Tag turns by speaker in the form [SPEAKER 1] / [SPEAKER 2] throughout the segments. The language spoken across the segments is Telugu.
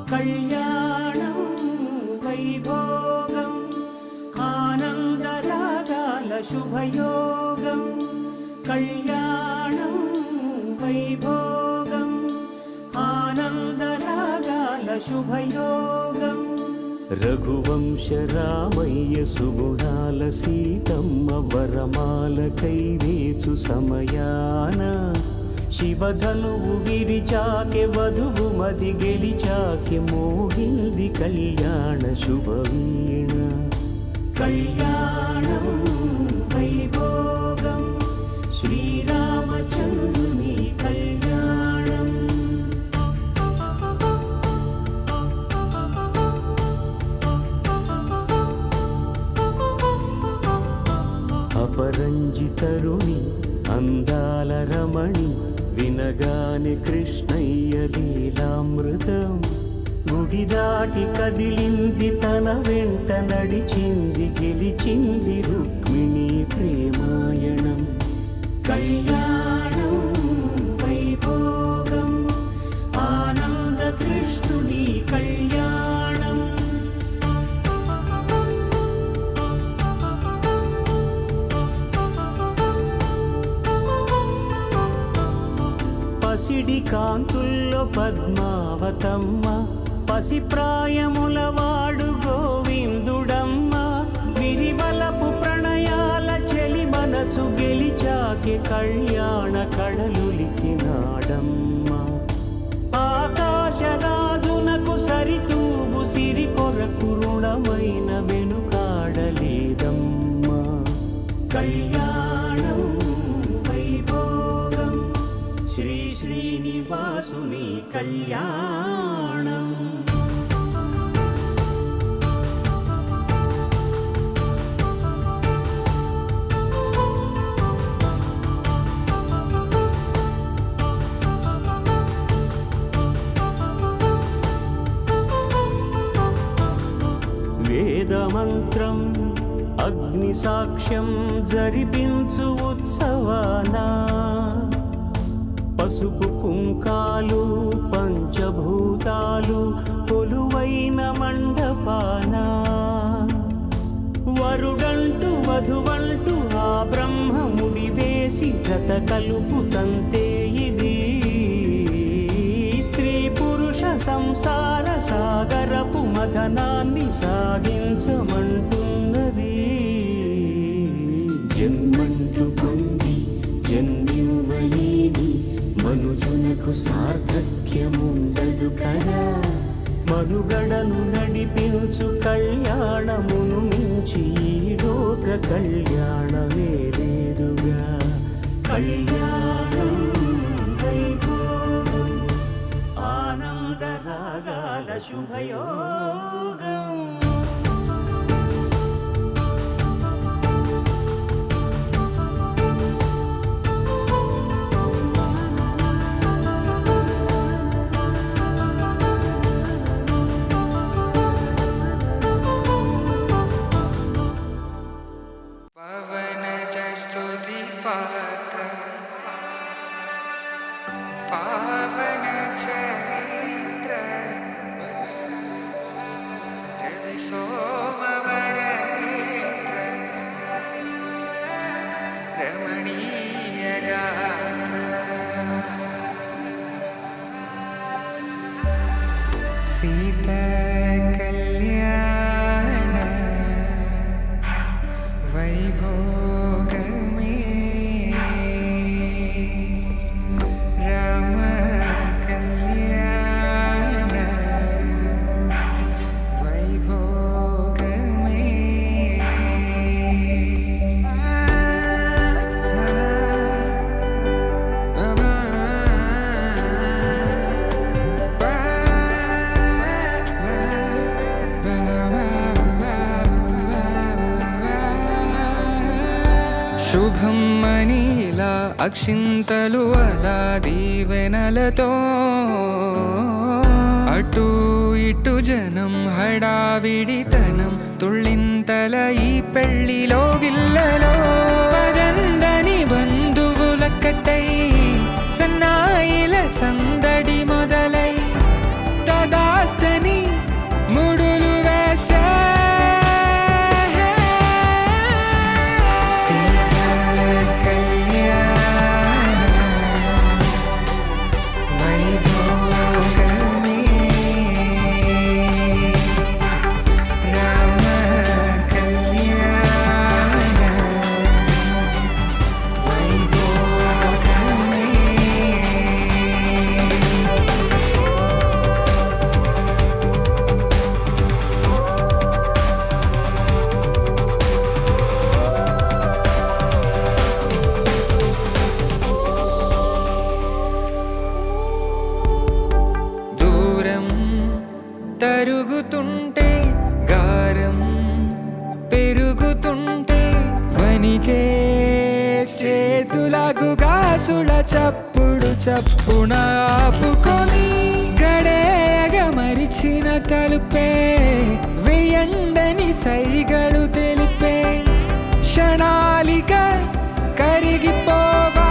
[SPEAKER 1] కళ్యాణం వైభోగం ఆనందరాగాల శుభయోగం కళ్యాణం వైభోగం ఆనందరాగాల శుభయోగం రఘువంశ రామయ్య సుగుణాల సీతమ్మ వరమాల కైవేచు సమయాన శివధనువు విరిచాకె వధువు మది గెలిచాకె మోగింది కళ్యాణ శుభవీణ కళ్యాణం వైభోగం శ్రీరామచంద్రుని కళ్యాణం అపరంజి తరుణి అందాల రమణి వినగాని కృష్ణయ్య లీలామృతం గుడి దాటి కదిలింది తన వెంట నడిచింది గెలిచింది రుక్మిణి ప్రేమాయణం కళ్యాణం వైభోగం ఆనంద కృష్ణుని కళ్యాణం పసిడి కాంతుల్లో పద్మావతమ్మ పసిప్రాయముల వాడు గోవిందుడమ్మ విరివలపు ప్రణయాల చెలి మనసు గెలిచాకె కళ్యాణ కళలులికినాడమ్మ ఆకాశరాజునకు సరితూబు సిరి కొరకు రుణమైన వెనుకాడలేదమ్మ కళ్యాణం వైభోగం శ్రీ శ్రీనివాసుని కళ్యాణం వేదమంత్రం అగ్ని సాక్ష్యం జరిపించు ఉత్సవానా పసుపు కుంకాలు పంచభూతాలు కొలువైన మండపాన వరుడంటూ వధువంటూ ఆ బ్రహ్మముడి వేసి జత కలుపుతంతే ఇది స్త్రీ పురుష సంసార సాగరపు మథనాన్ని సాగించమంటున్నది జన్మంటూ పొంది జన్మివ్వలేని మనుజునకు సార్థక్యముండదు కదా మనుగడను నడిపించు కళ్యాణమును మించి ఈ లోక కళ్యాణమే లేదుగా కళ్యాణం వైభోగం ఆనందరాగాల శుభయోగం
[SPEAKER 2] सीता कल्याण वैभोग में राम कल्याण वैभोग శుభం మనీలా అక్షింతలు అలా దీవెనలతో అటు ఇటు జనం హడావిడితనం తుళ్ళింతల ఈ పెళ్లిలో గిల్లలో పదందని బంధువులక్కటై సన్నాయిల సందడి మొదలై తదాస్తని కాసుల చప్పుడు చప్పున ఆపుకొని గడేయగ మరిచిన తలుపే వెయ్యండని సైగడు తెలిపే క్షణాలిక కరిగిపోవా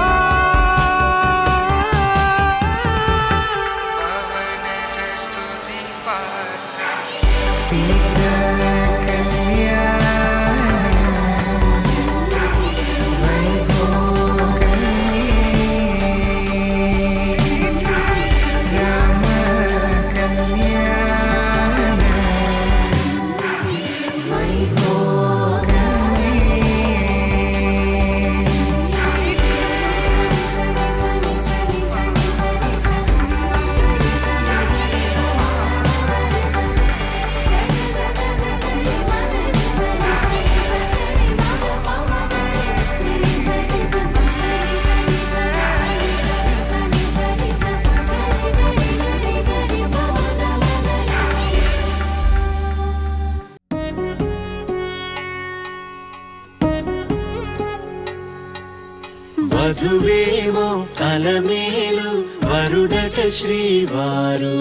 [SPEAKER 1] వధువేమో అలమేలు వరుడట శ్రీవారు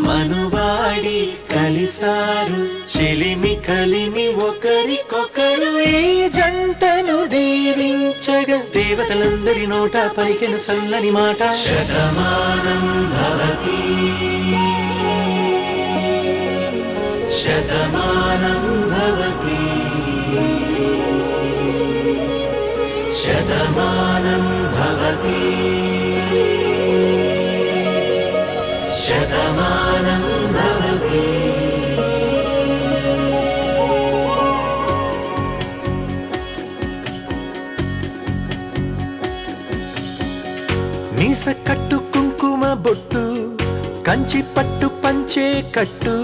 [SPEAKER 1] మనువాడి కలిసారు చెలిమి కలిమి ఒకరికొకరు ఈ జంటను దీవించగా దేవతలందరి నోట పలికెను చల్లని మాట శతమానం భవతి శతమానం భవతి శతమానం భవతి శతమానం భవతి మీస కట్టు కుంకుమ బొట్టు కంచి పట్టు పంచే కట్టు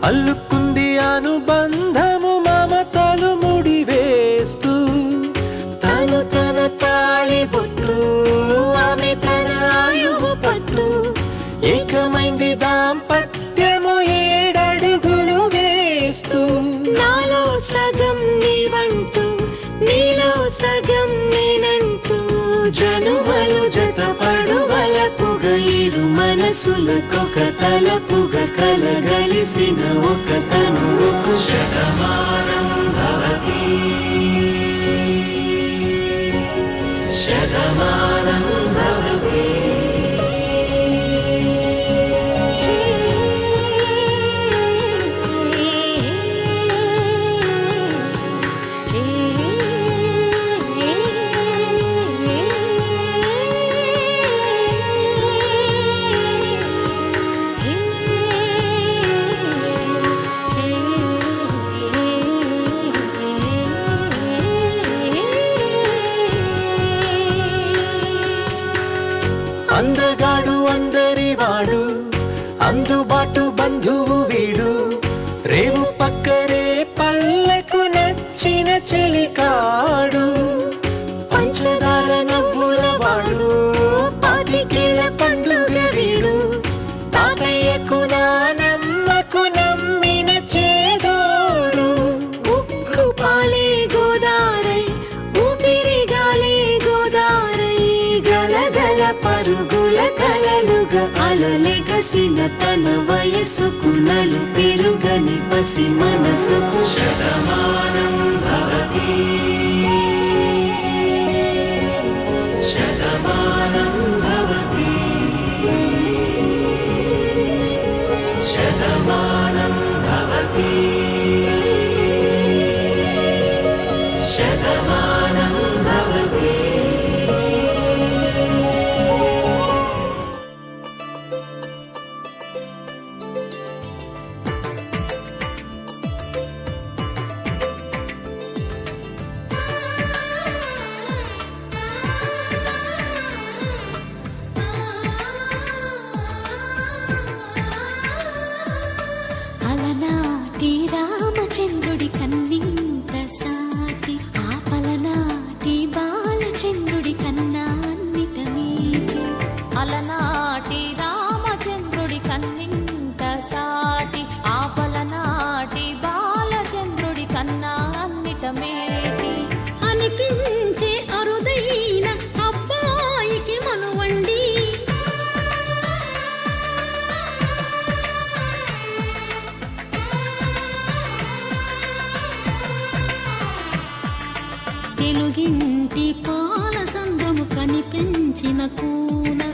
[SPEAKER 1] అల్లుకుంది అనుబంధము మమతలు ముడివేస్తూ తను తన తాళి బొట్టు ఆమె తన ఆయువు పట్టు ఏకమైంది దాంపత్యము 7 అడుగులు వేస్తూ
[SPEAKER 3] నాలో సగం నీవంటూ నీలో సగం నేనంటూ
[SPEAKER 1] జనుమలు జతపడువలపుగ ఇరు మనసులకొక తలపుగ కలగలిసిన ఒక తనువుకు శతమానం భవతి శతమానం భవతి అందగాడు అందరివాడు అందుబాటు బంధువు వీడు రేవు పక్కరే పల్లెకు నచ్చిన చెలికాడు పంచదార నవ్వుల వాడు పాతికేల పండుగ వీడు తాతయ్యకు నానమ్మకు నమ్మిన చేదోడు
[SPEAKER 3] ఉక్కు పాలే గోదారై ఊపిరిగాలే గోదారై గలగల పరుగుల కలలుగా అలలెగసిన తన వయసుకు నలు పెరుగని పసి మనసుకు
[SPEAKER 1] శతమానం భవతి శతమానం భవతి శతమానం భవతి శతమానం భవతి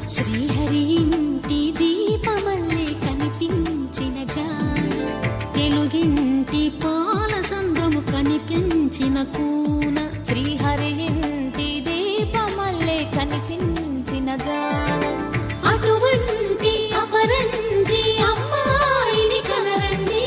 [SPEAKER 3] శ్రీహరి ఇంటి దీపమల్లే కనిపించిన జాడ, తెలుగింటి పాల సంద్రము కనిపించిన కూన, శ్రీహరి ఇంటి దీపమల్లే కనిపించిన జాడ, అటువంటి అపరంజి అమ్మాయిని కనరండి.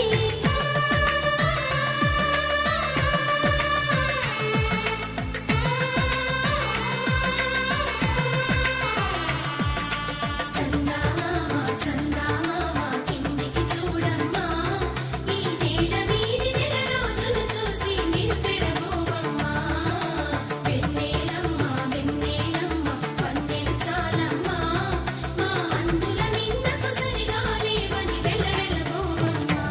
[SPEAKER 3] చందమామ చందమామ కిందికి చూడమ్మా, ఈ నేల వీధి నెల రోజులు చూసి నివ్వెరబోవమ్మా. వెన్నెలమ్మ వెన్నెలమ్మ వన్నెలు చాలమ్మా, మా అందుల మిన్నకు సరిగా లేవని వెలవెలబోవమ్మా.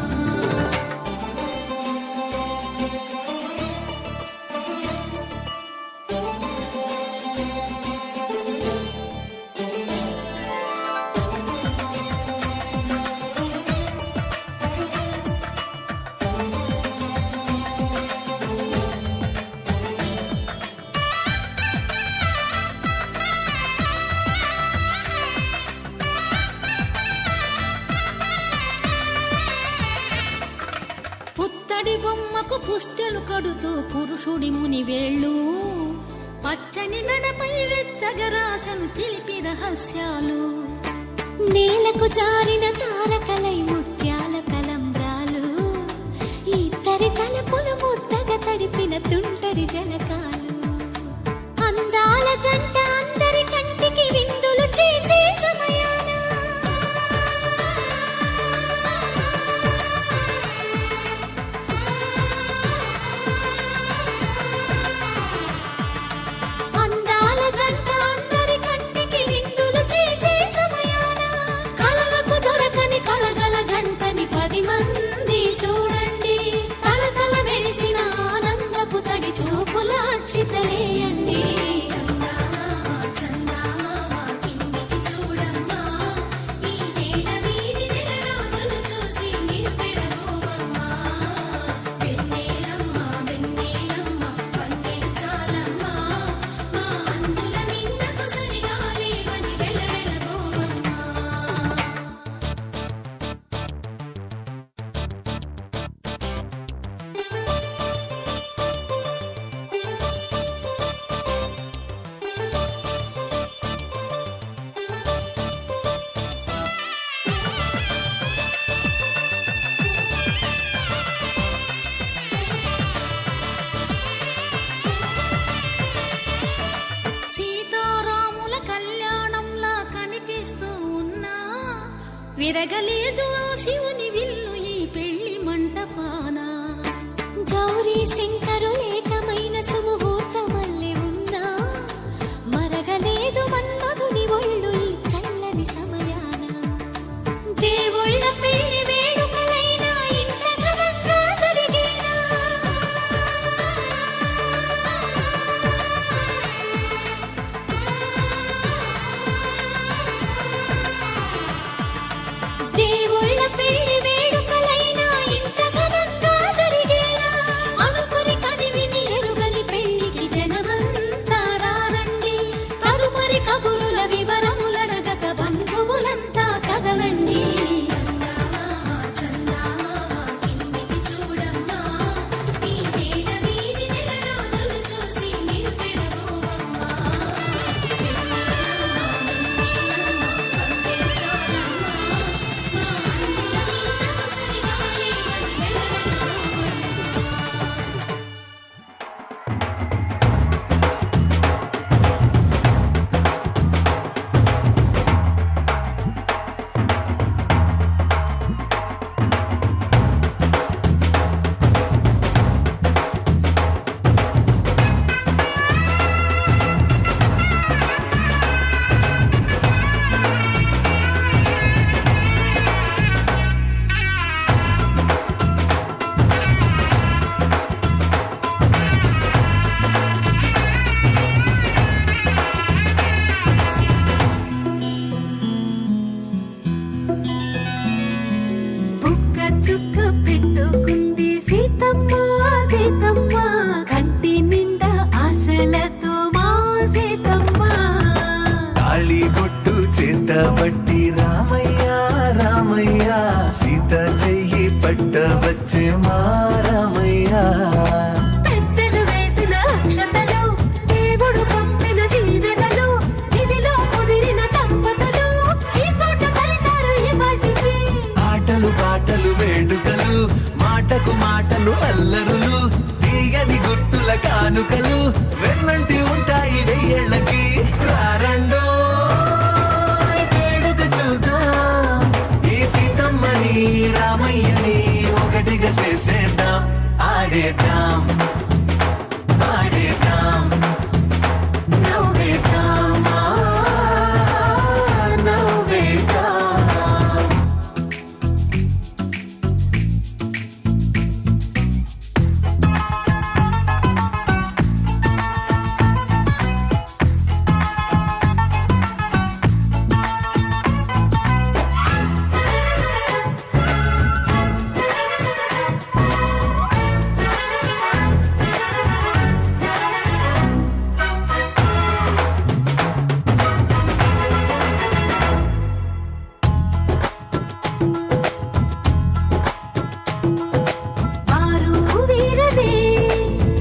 [SPEAKER 3] పుత్తడి బొమ్మకు పుస్తెలు కడుతూ పురుషుడి ముని వేళ్ళు, పచ్చని నడపై వెచ్చగరాసను చిలిపి రహస్యాలు, నేలకు జారిన తారకలై ముత్యాల తలంబ్రాలు, ఇద్దరి తలపులు ముద్దగా తడిపిన తుంటరి జలకాలు, అందాల జంట అందరి కంటికి విందులు చేసే సమయాన అందాల జంట అందరి కంటికి విందులు చేసే సమయాన, కలలకు దొరకని కలగల జంటని 10 మంది చూడండి, తలతల మెరిసిన ఆనందపు తడి చూపుల అక్షితలేయండి. చందమామ చందమామ కిందికి చూడమ్మా, ఈ నేల వీధి నెల రోజులు చూసి నివ్వెరబోవమ్మా. వెన్నెలమ్మ వెన్నెలమ్మ వన్నెలు చాలమ్మా, మా అందుల మిన్నకు సరిగా లేవని వెలవెలబోవమ్మా. సీతారాముల కళ్యాణంలా కనిపిస్తూ ఉన్నా, విరగలేదు ఆ శివుని విల్లు ఈ పెళ్లి మంటపాన, గౌరీ శంకరులేకమైన సుముహూర్తమల్లె ఉన్నా, మరగలేదు మన్మధుని ఒళ్ళు ఈ చల్లని సమయాన, దేవుళ్ళ పెళ్లి వేడుకలైనా ఇంత ఘనంగా జరిగేనా. దేవుళ్ళ పెళ్లి
[SPEAKER 4] చేతబట్టి రామయ్య రామయ్య సీత చెయ్యి పట్టవచ్చే మా రామయ్య
[SPEAKER 5] పెద్దలు వేసిన అక్షతలు దేవుడు పంపిన దీవెనలు ఇవిలో కుదిరిన దంపతులు ఈ చోట కలిసారు ఈ వాటికి
[SPEAKER 4] ఆటలు పాటలు వేడుకలు మాటకు మాటలు అల్లరులు తీయని గుర్తుల కానుకలు వెన్నంటి ఉంటాయి వెయ్యేళ్ళకి రారండో వేడుక చూద్దాం ఈ సీతమ్మని రామయ్యని ఒకటిగా చేసేద్దాం ఆడేద్దాం ఆడేద్దాం నవ్వేద్దాం నవ్వేద్దాం
[SPEAKER 5] వారు వీరలే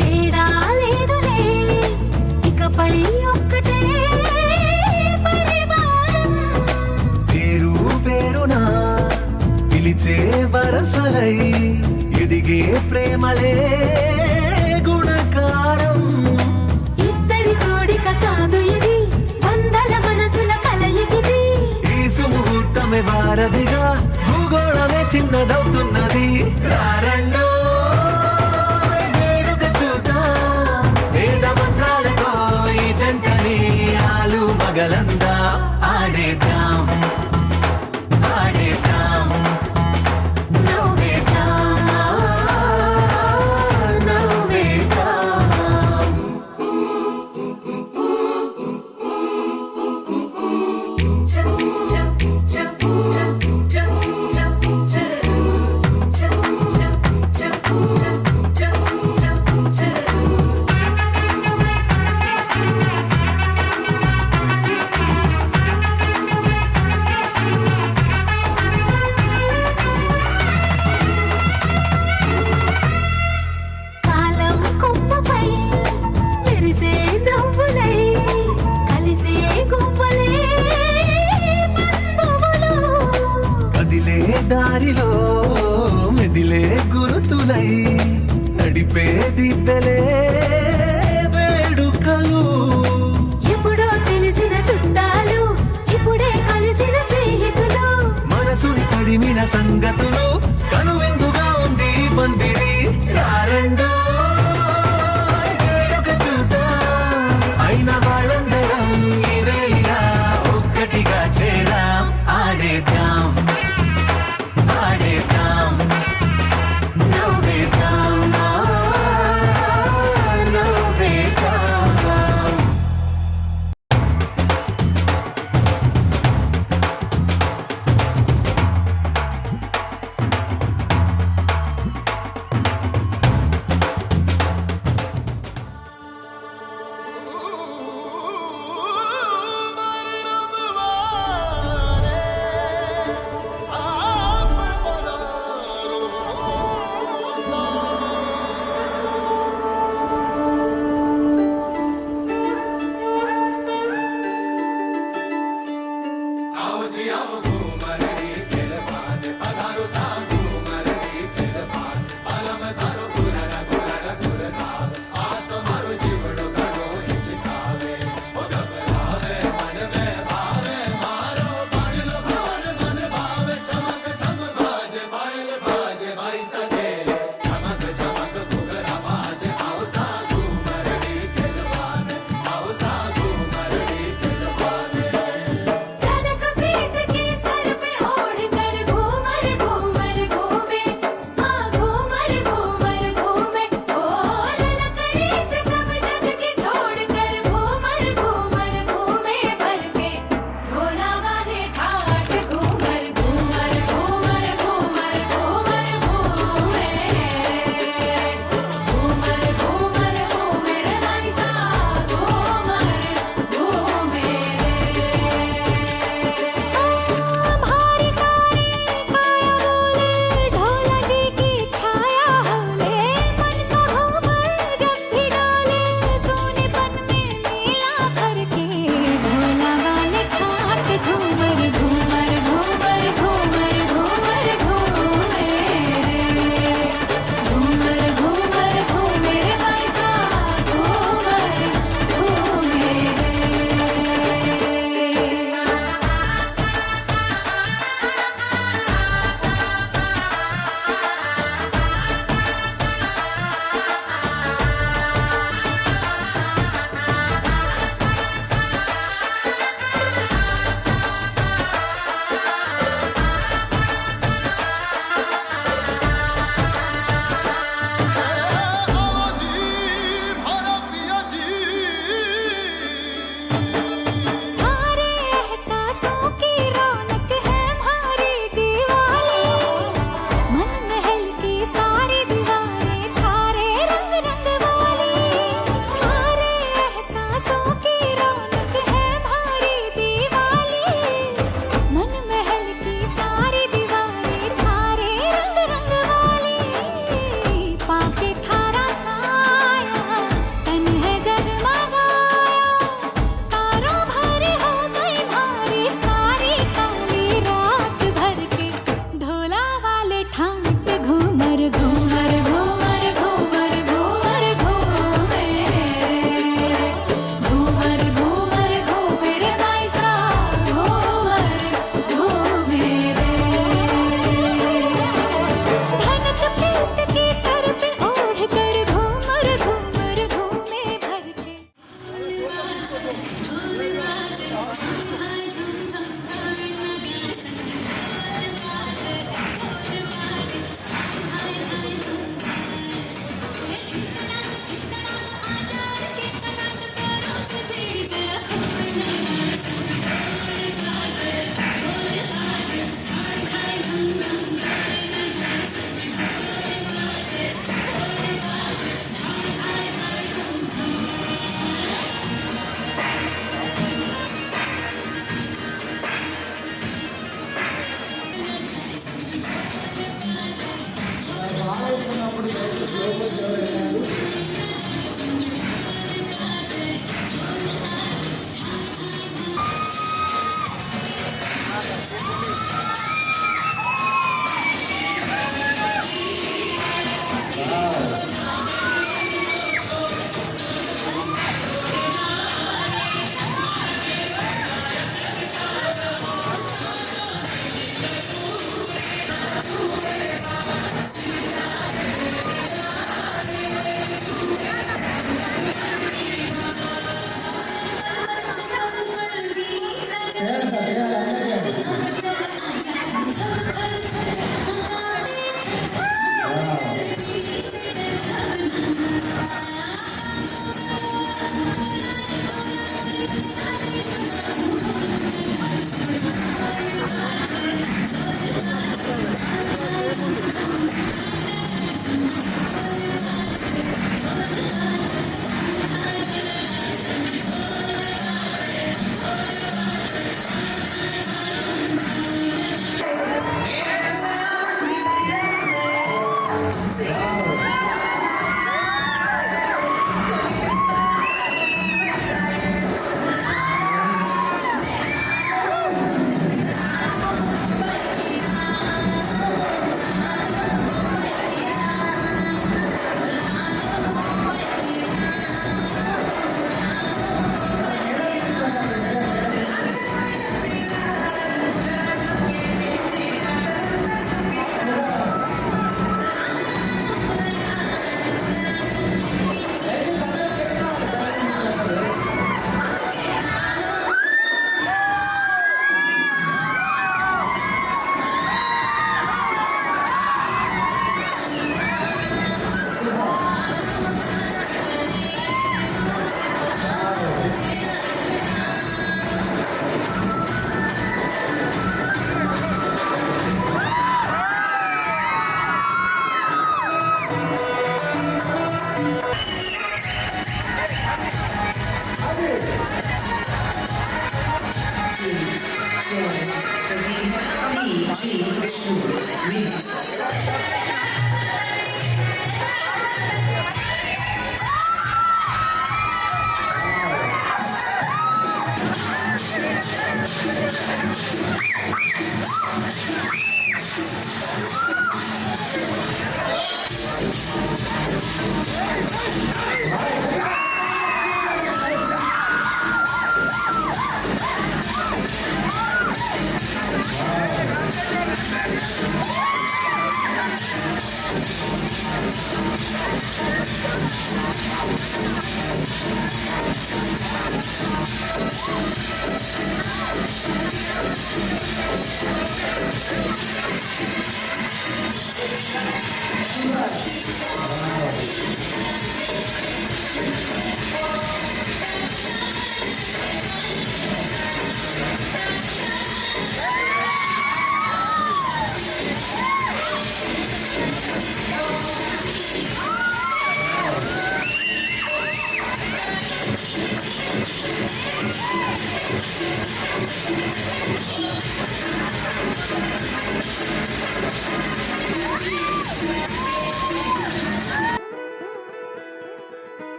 [SPEAKER 5] తేడా లేదులే ఇకపై ఒక్కటే పరివారం
[SPEAKER 4] పేరు పేరునా పిలిచే వరసలై ఎదిగే ప్రేమలే గుణకారం
[SPEAKER 5] ఇద్దరి కోడిక కాదు ఇది వందల మనసుల కలయికిది
[SPEAKER 4] ఈ సుముహూర్తమే వారధిగా భూగోళమే చిన్నదవుతున్నది రారండో వేడుక చూద్దాం వేద మంత్రాలతో ఈ జంటని ఆలు మగలందా ఆడేద్దాం ఆడేద్దాం నవ్వేద్దాం నవ్వేద్దాం
[SPEAKER 5] కాలం కొమ్మపై మెరిసే నవ్వులై కలిసే గువ్వలే బంధువులు
[SPEAKER 4] కదిలే దారిలో మెదిలే గురుతులై నడిపే దిబ్బెలే వేడుకలు
[SPEAKER 5] ఎప్పుడో తెలిసిన చుట్టాలు ఇప్పుడే కలిసిన స్నేహితులు
[SPEAKER 4] మనసుని తడిమిన సంగతులు కనువిందుగా ఉంది ఈ పందిరి రారండో వేడుక చూద్దాం అయిన వాళ్ళందరం ఈ వేళ ఒక్కటిగా చేరాం ఆడేద్దాం ఆడేద్దాం నవ్వేద్దాం నవ్వేద్దాం
[SPEAKER 5] తనకు ప్రీతికి సరిపే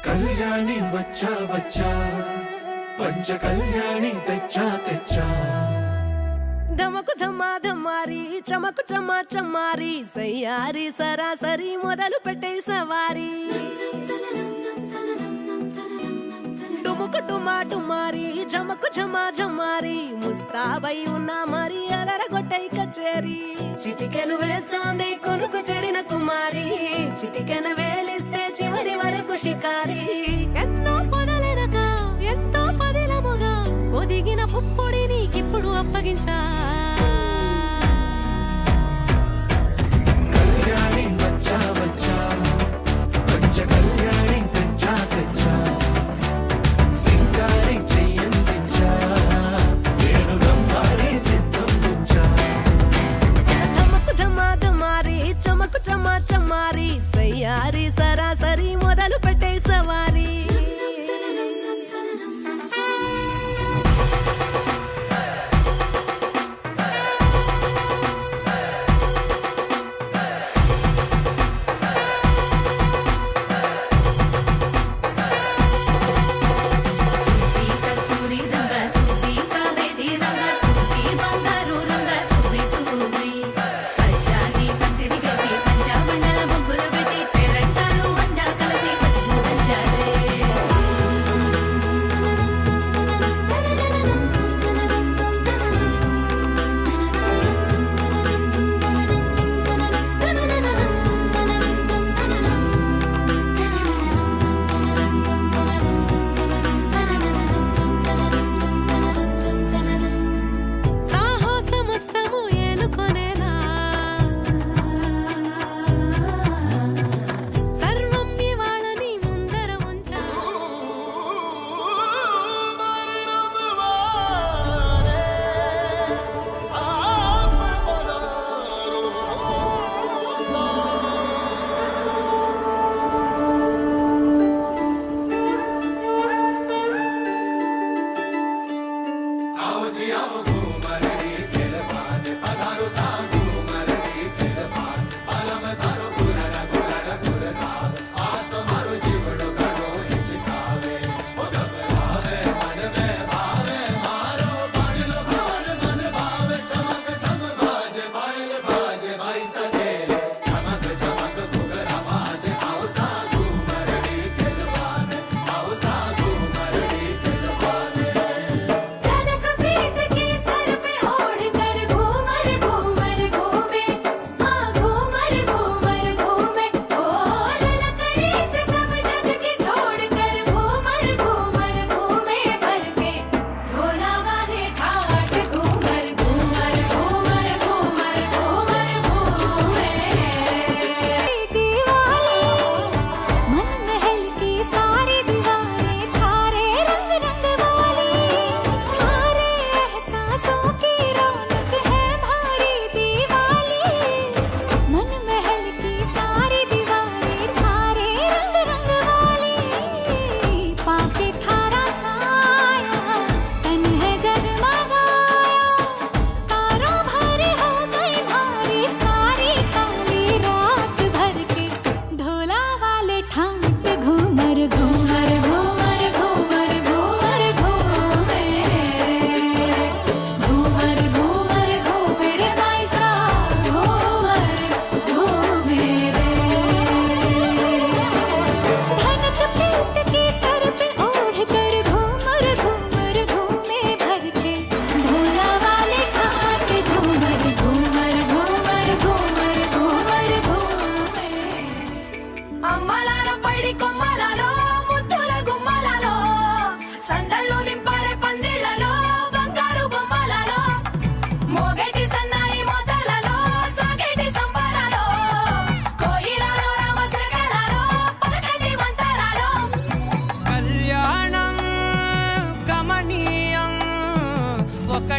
[SPEAKER 4] కళ్యాణి వచ్చా వచ్చా పంచ కళ్యాణి తెచ్చా తెచ్చా
[SPEAKER 5] ధమకు ధమా ధమారి చమకు చమా చమారి సయ్యారి సరాసరి మొదలు పెట్టే సవారి డుముకు టుమా టుమారి జమకు ఝమా ఝమారి ముస్తాబై ఉన్నా మరి అలరగొట్టై కచేరి చిటికెను వేస్తోంది కొనుకు చెడిన కుమారి చిటికెను వేలిస్తే చివరి వరకు షికారి ఎన్నో పొదలెనక ఎంతో పదిలముగా ఒదిగిన పుప్పొడి నీకిప్పుడు అప్పగించా
[SPEAKER 4] కళ్యాణి వచ్చా వచ్చా పంచ కళ్యాణి తెచ్చా తెచ్చా సింగారి చెయ్యందించా ఏడు గమ్మారి సిద్ధందించా
[SPEAKER 5] ధమకు ధమా ధమారి చమకు చమా చమారి సయ్యారి సరాసరి మొదలు పెట్టే సవారి.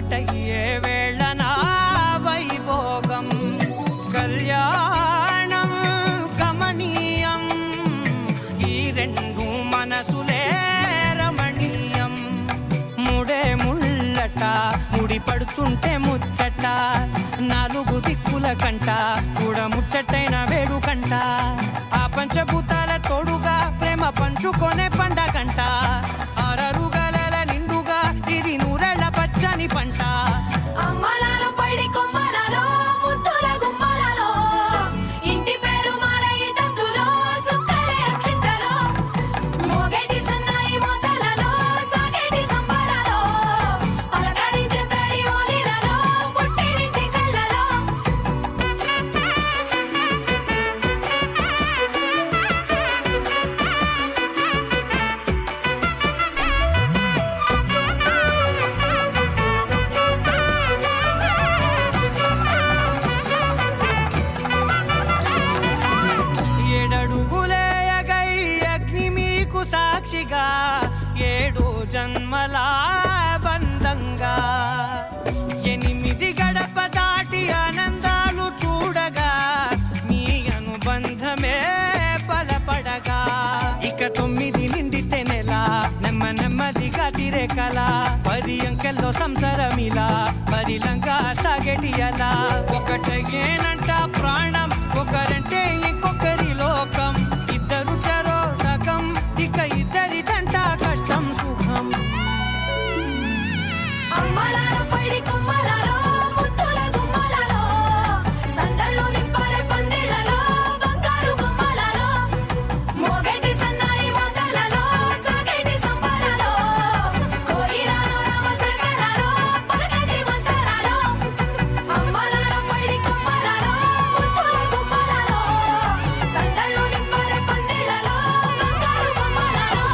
[SPEAKER 2] ఒకటయ్యే వేళనా వైభోగం కళ్యాణం కమనీయం ఈ రెండు మనసులే రమణీయం ముడే ముళ్ళట ముడి పడుతుంటే ముచ్చట నాలుగు దిక్కుల కంట చూడ ముచ్చటైన వేడుకంట ఆ పంచభూతాల తోడుగా ప్రేమ పంచుకొనే పండగంట ఆరరుగల నిండుగా ఇది నూరెళ్ళ పచ్చని పంట
[SPEAKER 5] అమ్మలాలో పడి కొమ్మలలో ముద్దుల గుమ్మలలో ఇంటి పేరు మారయి తందులో చుక్కలే అక్షింతలో మోగేటి సన్నాయి మొదలలో సాగేటి సంబరాలో పలకరించే తడి ఓలిలలో పుట్టినింటి కళ్ళలో
[SPEAKER 2] ఏడడుగులేయగై అగ్ని మీకు సాక్షిగా ఏడు జన్మల బంధంగా ఎనిమిది గడప దాటి ఆనందాలు చూడగా మీ అనుబంధమే బలపడగా ఇక 9 నిండితే నెల నెమ్మదిగా తిరే కల 10 అంకెల్లో సంసారమిలా పరిలంగా సాగేటియలా ఒకటేనంట ప్రాణం ఒకరంటే ఇంకొకరి లోకం ఇద్దరు చరో సగం ఇక ఇద్దరిదంట కష్టం సుఖం
[SPEAKER 5] అమ్మలాలో పడి కొమ్మలలో ముద్దుల గుమ్మలలో సందళ్ళు నింపారే పందిళ్ళలో బంగారు బొమ్మలలో మోగేటి సన్నాయి మొదలలో సాగేటి సంబరాలో కోయిలలో రామశేఖరాలో పలకటి మంతరాలో అమ్మలాలో పడి కొమ్మలలో ముద్దుల గుమ్మలలో సందళ్ళు నింపారే పందిళ్ళలో బంగారు బొమ్మలలో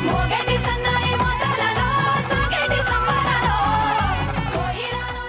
[SPEAKER 5] మోగేటి సన్నాయి మొదలలో సాగేటి సంబరాలో కోయిలలో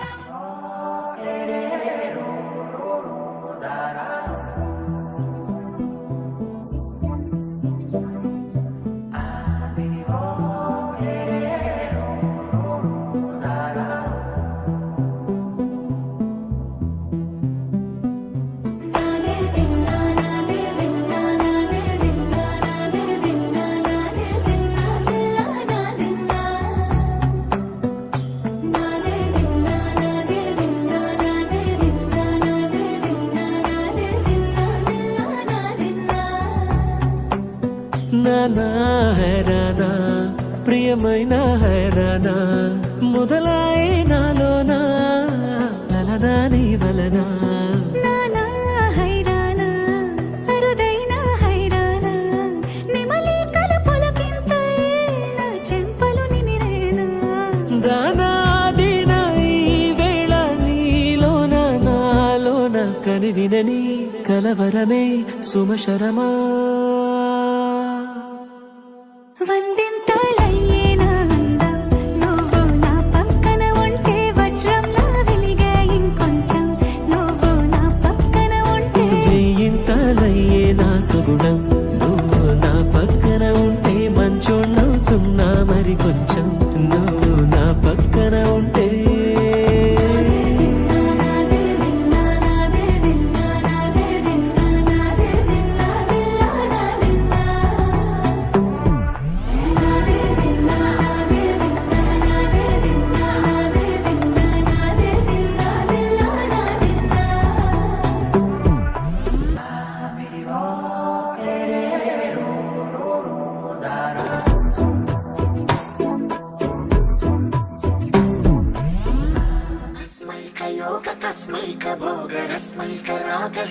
[SPEAKER 4] నానా హైరానా ప్రియమైన హైరానా మొదలాయి నాలోనా లలనా నీ వలనా
[SPEAKER 5] నానా హైరానా అరుదైన హైరానా నిమలి కలపులకింతై నా చెంపలు నిమిరేనా
[SPEAKER 4] దానాదిన ఈ వేళ నీలోన నాలోన కనివినని కలవరమే సుమశరమా
[SPEAKER 5] వందింతలయ్యేనా అందం నువ్వు నా పక్కన ఉంటే వజ్రంలా వెలిగే ఇంకొంచెం నువ్వు నా పక్కన ఉంటే
[SPEAKER 4] వెయ్యింతలయ్యే నా సుగుణం నువ్వు నా పక్కన ఉంటే మంచోళ్ళవుతున్నా మరి కొంచెం నువ్వు నా పక్కన ఉంటే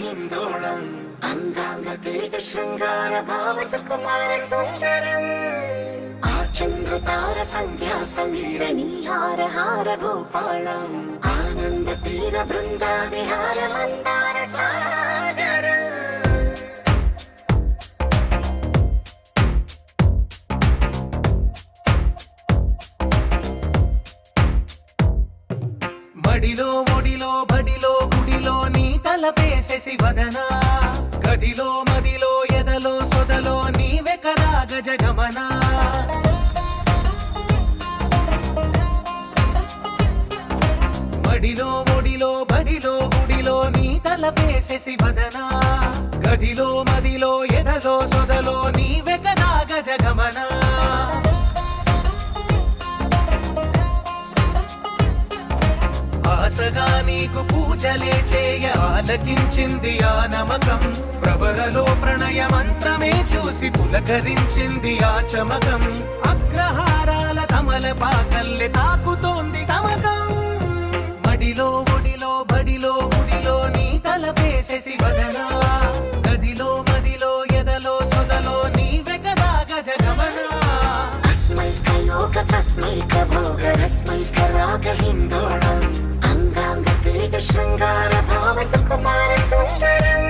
[SPEAKER 1] हिन्दोळम् अङ्गाङ्गतेज शृङ्गार भाव सुकुमार सुन्दरम् आचन्द्रतार सन्ध्या समीर नीहार हार भूपालम् आनन्द तीर बृन्दा विहार मन्दार सागरम्
[SPEAKER 4] మడిలో ఒడిలో బడిలో గుడిలో నీ తలపేసేసి వదనా గదిలో మదిలో ఎదలో సొదలో నీవే కదా గజగమనా గడిలో ఒడిలో బడిలో గుడిలో నీ తలపేసేసి వదనా గదిలో మదిలో ఎదలో సొదలో నీవే కదా గజగమనా ఆశగా నీకు పూజలే చేయ ఆలకించింది ఆ నమకం ప్రవరలో ప్రణయ మంత్రమే చూసి పులకరించింది ఆ చమకం అగ్రహారాల కమల పాకల్లె తాకుతోంది తమకం మడిలో ఒడిలో బడిలో గుడిలో నీ తలపేసేసి వదనా గదిలో మదిలో ఎదలో సొదలో నీవే కదా గజగమనా
[SPEAKER 1] अस्मैक योग तस्मैक भोग रस्मैक राग हिन्दोळम् अंगांग तेज शृंगार भाव सुकुमार सुंदरम्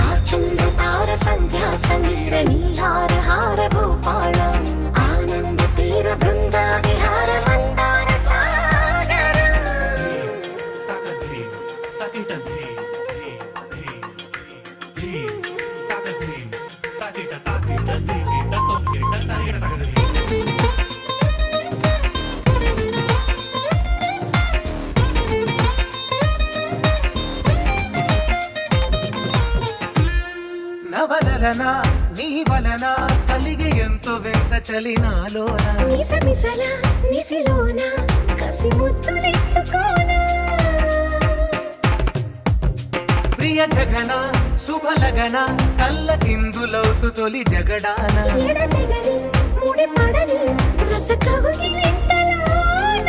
[SPEAKER 1] आचंद्र तार संध्या समीर नीहार हार भूपालम् आनंद तीर बृंदा विहार मंदार सागरम्
[SPEAKER 4] నవలలనా నీ వలన కలిగి ఎంతో వింత చలినాలోన
[SPEAKER 1] నిసమిసల నిసిలోన కసి ముద్దులిచ్చుకోన
[SPEAKER 4] ప్రియ జగన శుభలగన కళ్ళకిందులవుతు తొలి జగడాన
[SPEAKER 1] ఎడతెగని ముడి పడని రస కౌగిలింతలోన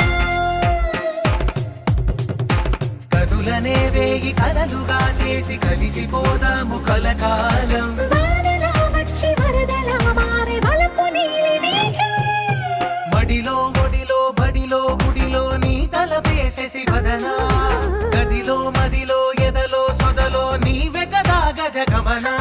[SPEAKER 4] కదులనే వేగి కలలుగా చేసి కలిసిపోదాము కలకాలం
[SPEAKER 1] వానలా వచ్చి వరదలా మారే వలపు నీలి మేఘం
[SPEAKER 4] మడిలో ఒడిలో బడిలో గుడిలో నీ తలపేసేసి వదనా గదిలో మదిలో ఎదలో సొదలో నీవే కదా గజగమనా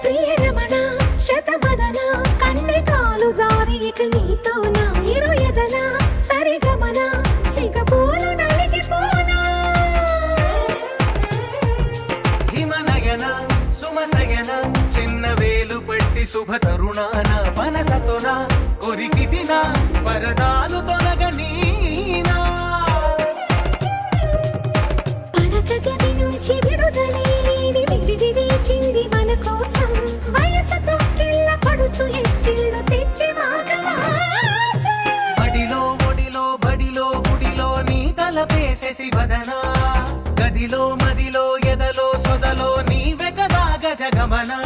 [SPEAKER 1] ప్రియరమణ శతబదన కన్నె కాలు జారి ఇక నీతో నా ఇరు ఎదల సరిగమన సిగపోలు నలిగిపోనా
[SPEAKER 4] హిమనయన సుమసయన చిన్న వేలు పట్టి శుభ తరుణాన మనసతోన కొరికి దిన వరదాలు తొలగనీనా
[SPEAKER 1] పడక గది నుంచి విడుదలేని విడిది వేచింది మన కోసం వయసుతో కిళ్ళ పడుచు ఎక్కిళ్ళు తెచ్చి మాఘమాసం
[SPEAKER 4] మడిలో ఒడిలో బడిలో గుడిలో నీ తలపేసేసి వదనా గదిలో మదిలో ఎదలో సొదలో నీవే కదా గజగమనా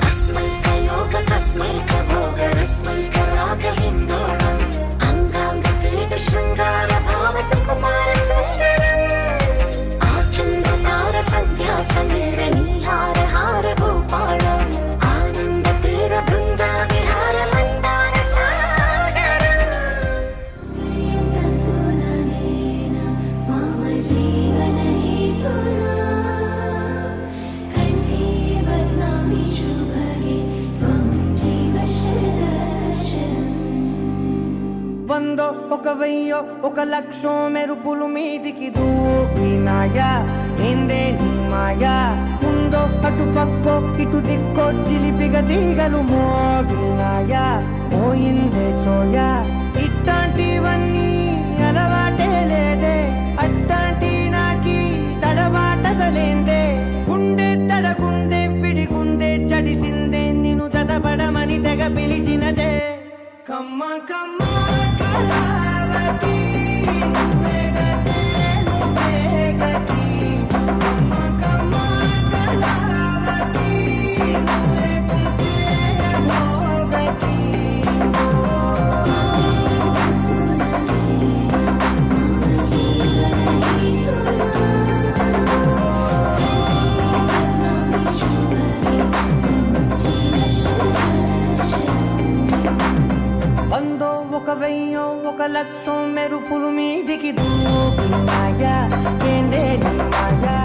[SPEAKER 1] अस्मैक योग तस्मैक भोग रस्मैक राग हिन्दोळम् अंगांग तेज शृंगार भाव सुकुमार सुंदरम् आचंद्र तार संध्या समीर नीहार हार भूपालम् आनंद तीर बृंदा विहार मंदार सागरम्
[SPEAKER 5] मम जीवन हेतुना कंठे बध्नामि शुभगे त्वं जीव शरदर्शनम्
[SPEAKER 2] వందో ఒక వెయ్యో ఒక లక్షో మెరుపులు మీదికి దూకినాయా ఏందే నీ మాయా ముందో అటు పక్కో ఇటు దిక్కో చిలిపిగ తీగలు మోగినాయా పోయిందే సోయా ఇట్లాంటివన్నీ అలవాటే లేదే అట్లాంటి నాకి తడబాటసలేందే గుండె తడగుండె విడిగుండె చడిసిందే నిన్ను చదపడమని తెగ పిలిచినదే కమ్మ కమ్మ కళావతి నువ్వే గతే నువ్వే గతి కమ్మ కమ్మ కళావతి నువ్వే కుంటే అధోగతి
[SPEAKER 5] मम जीवन हेतुना कंठे बध्नामि शुभगे त्वं जीव शरदर्शनम्
[SPEAKER 2] వందో ఒక వెయ్యో ఒక లక్షో మెరుపులు మీదికి దూకినాయా ఏందే నీ మాయా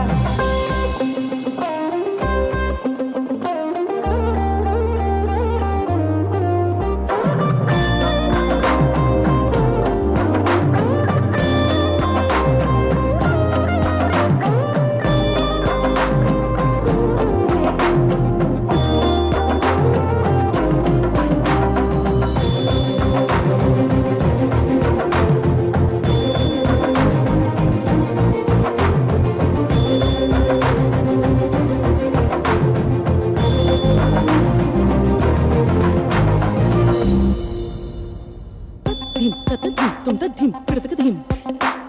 [SPEAKER 6] తద్ధిం కృతకధిం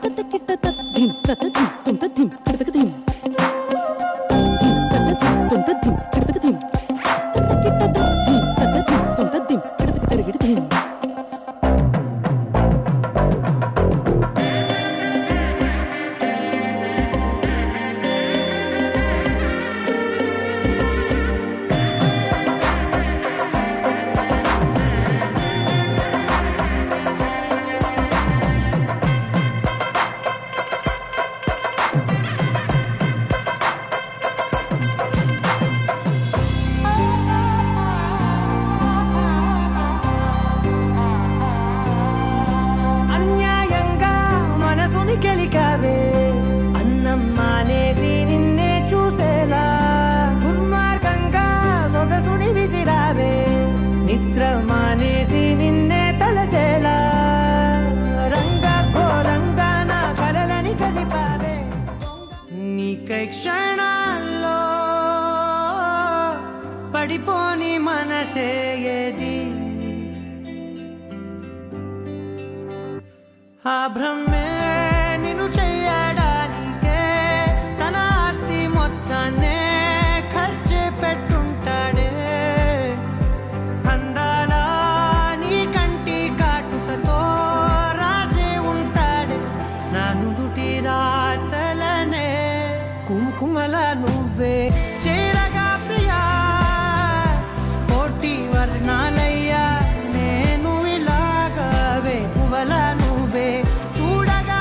[SPEAKER 6] తత్తకిట్ట తద్ధిం తత్తధిం తుం తద్ధిం కృతకధిం తద్ధిం తత్తధిం తుం తద్ధిం కృతకధిం తత్తకిట్ట తద్ధిం తత్తధిం తుం తద్ధిం కృతకతరిగిడిధిం
[SPEAKER 2] అన్యాయంగా మనసుని గెలికావే అన్నం మానేసి నిన్నే చూసేలా దుర్మార్గంగా సొగసుని విసిరావే నిద్ర మానేసి నిన్నే తలచేలా రంగ ఘోరంగా నా కలలని కలిపావే నీకై క్షణాల్లో పడిపోని మనసే ఏది ఆ భ్రమే నిన్ను చెయ్యడానికే తన ఆస్తి మొత్తాన్నే ఖర్చు పెట్టుంటాడే అందాల నీ కంటి కాటుకతో రాసే ఉంటాడే నా నుదుటి రాతలనే కుంకుమల నువ్వే చేరగా ప్రియా కోటి వర్ణాలయ్యా నేను ఇలాగవే పువ్వల నువ్వే చూడగా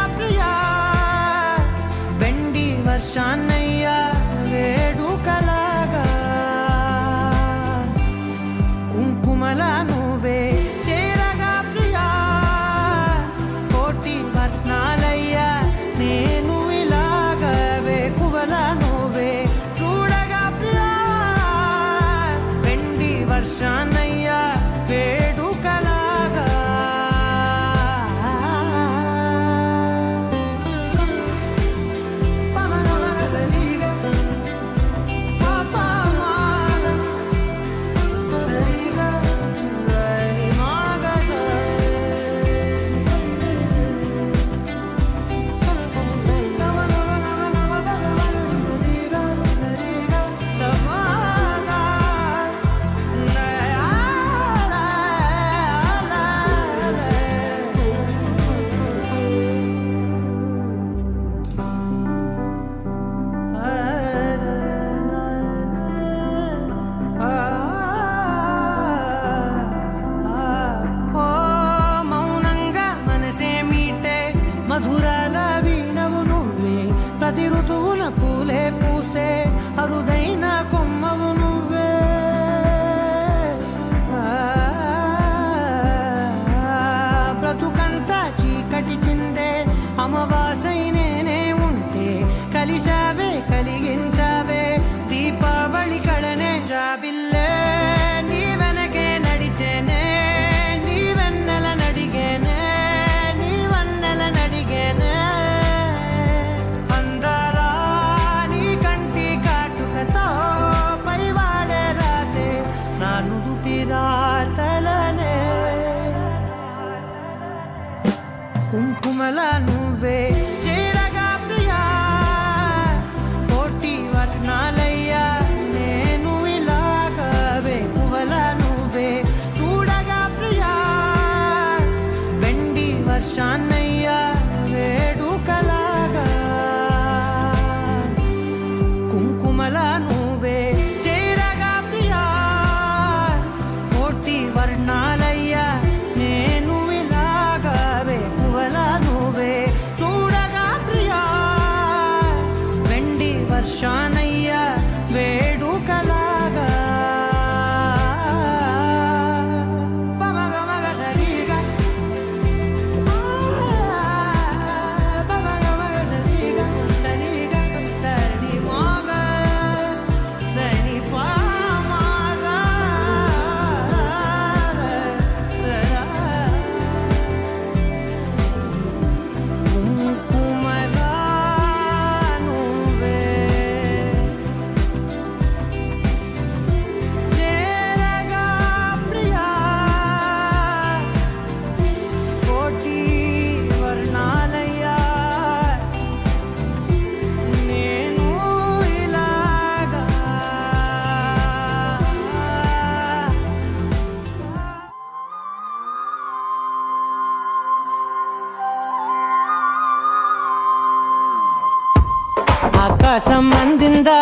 [SPEAKER 2] ఆకాశం అందిందా,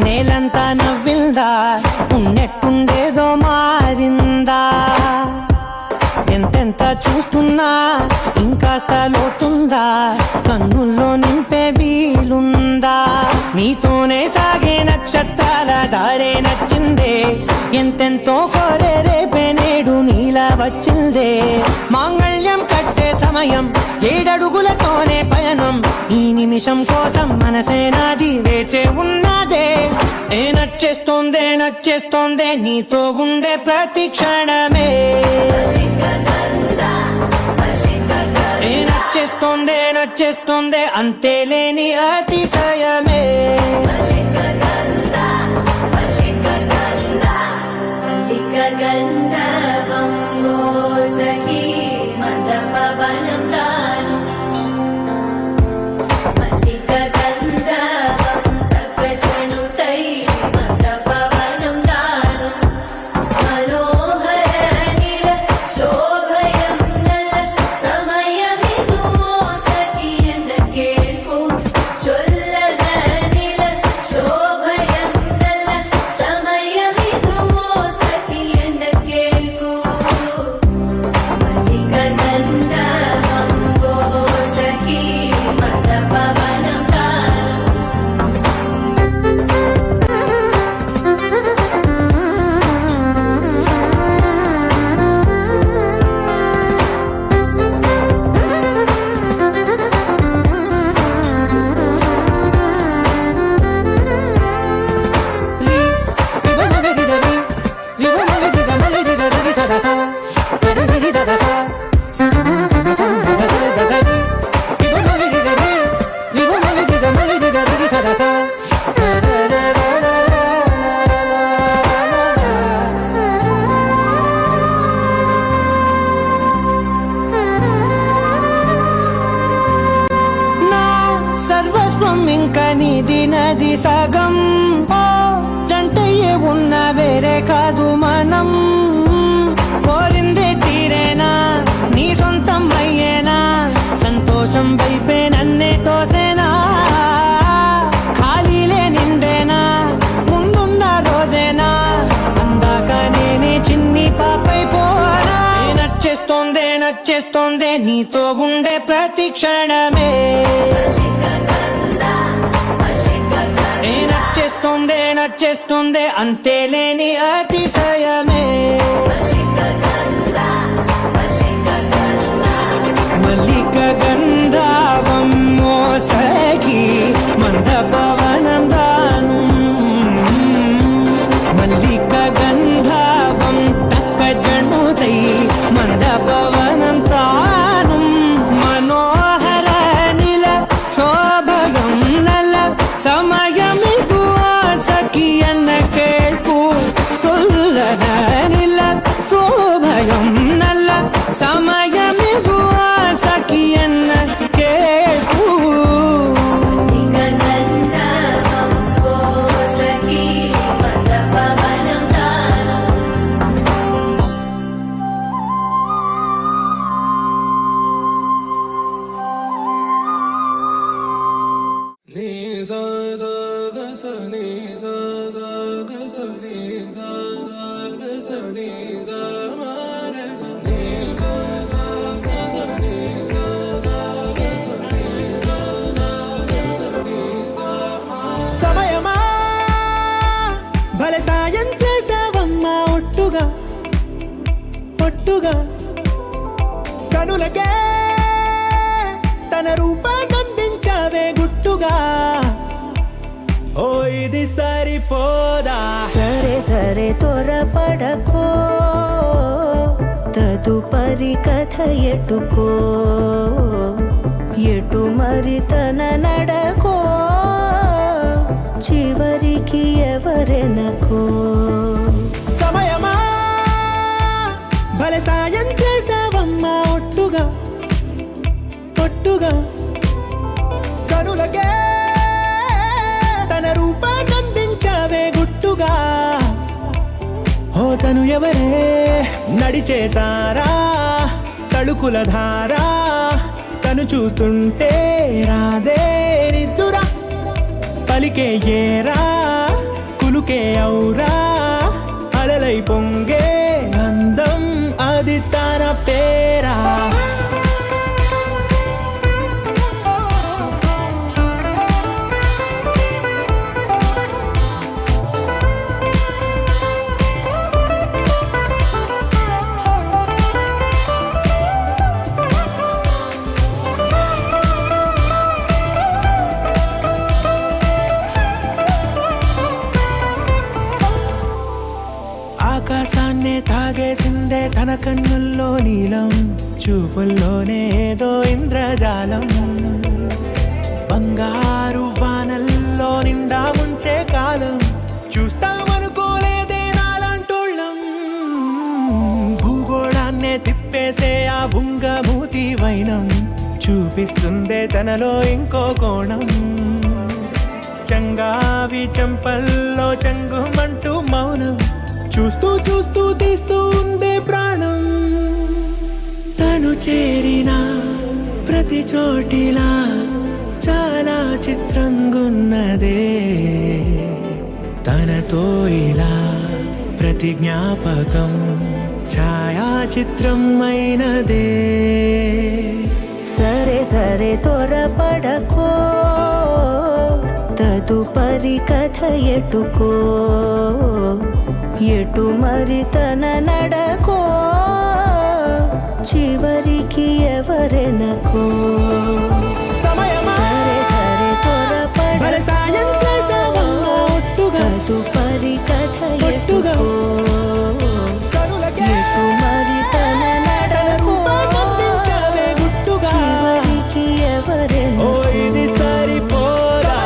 [SPEAKER 2] నేలంతా నవ్విందా, ఉన్నట్టుండేదో మారిందా. ఎంతెంత చూస్తున్నా ఇంకాస్త లోతుందా, కన్నుల్లో నింపే వీలుందా. నీతోనే సాగే నక్షత్రాల దారే నచ్చిందే, ఎంతెంతో కోరే రేపే నేడు నీలా వచ్చిందే. మాంగళ్యం కట్టే సమయం, 7 అడుగులతోనే పయనం, ఈ నిమిషం కోసం మనసే నాది వేచే ఉన్నదే. నచ్చేస్తోందే నచ్చేస్తోందే నీతో ఉండే ప్రతి క్షణమే. నచ్చేస్తోందే నచ్చేస్తోందే అంతేలేని అతిశయమే.
[SPEAKER 5] గంధర్వం సఖీ మందపవనం తాను మల్లిక గంధర్వం తగ్గచణుతై మందపవనం తాను మనోహర నీల శోభయం నల్ల సమయమిదు సఖీ ఎన్న కేൾకు చొల్లద నీల శోభయం నల్ల సమయమిదు సఖీ ఎన్న కేൾకు మల్లిక గంధర్వం సఖీ మందపవనం తాను
[SPEAKER 2] నా సర్వస్వం ఇంక నీది నది సగం. ఓ జంటయ్యే ఉన్న వేరే కాదు మనం. కోరిందే తీరేనా, నీ సొంతం అయ్యేనా, సంతోషం వైపే నన్నే తోసేనా. ఖాళీలే నిండేనా, ముందున్న రోజేనా, అందాక నేనే చిన్ని పాపై పోనా. నచ్చేస్తోందే నచ్చేస్తోందే నీతో ఉండే ప్రతి క్షణమే. నచ్చేస్తోందే నచ్చేస్తోందే అంతేలేని అతిశయమే. మల్లిక గంధావం సఖీ మందపవనం దాను మల్లిక గంధావం తక్క జణుతై మందపవనం తాను మనోహర నిల శోభయం నల సమయమిదు సఖీ ఎన్న కేൾకు చొల్లద నిల శోభయం నల్ల సమయమిదు సఖీ ఎన్న కేൾకు.
[SPEAKER 5] గంధర్వం సఖీ మందపవనం తాను
[SPEAKER 2] సమయమా భలే సాయం చేసావమ్మా ఒట్టుగా ఒట్టుగా. కనులకే తన రూపాన్నందించావే గుట్టుగా. ఓ ఇది సరిపోదా.
[SPEAKER 7] సరే సరే త్వరపడకో, తదుపరి కథ ఎటుకో, ఎటు మరి తన నడకో, చివరికి ఎవరెనకో.
[SPEAKER 2] సమయమా భలే సాయం చేసావమ్మా ఒట్టుగా ఒట్టుగా. కనులకే తన రూపాన్నందించావే గుట్టుగా. ఓ తను ఎవరే నడిచే తారా, తళుకుల ధారా, తను చూస్తుంటే రాదే నిద్దురా.
[SPEAKER 8] పలికే ఏరా కులుకే ఔరా అలలై పొంగే అందం అది తన పేరా ఆకాశాన్నే తాగేసిందే తన కన్నుల్లో నీలం చూపుల్లోనే ఏదో ఇంద్రజాలం బంగారు వానల్లో నిండా ముంచే కాలం చూస్తామనుకోలేదే నాలాంటోళ్ళం భూగోళాన్నే తిప్పేసే ఆ బుంగమూతి వైనం చూపిస్తుందే తనలో ఇంకో కోణం చంగావి చెంపల్లో చెంగుమంటూ మౌనం చూస్తూ చూస్తూ తీస్తూ ఉందే ప్రాణం తను చేరిన ప్రతి చోటిలా చాలా చిత్రంగున్నదే తనతో ఇలా ప్రతి జ్ఞాపకం ఛాయాచిత్రం అయినదే
[SPEAKER 7] సరే సరే త్వరపడకో తదుపరి కథ ఎటుకో ఎటు మరి తన నడకో చివరికి ఎవరెనకో సరే సరే త్వరపడకో
[SPEAKER 8] సాయం చేసావమ్మా ఒట్టుగా
[SPEAKER 7] తదుపరి కథ ఎటుకో ఎటు మరి తన నడకో చివరికి ఎవరెనకో
[SPEAKER 8] ఇది సరిపోదా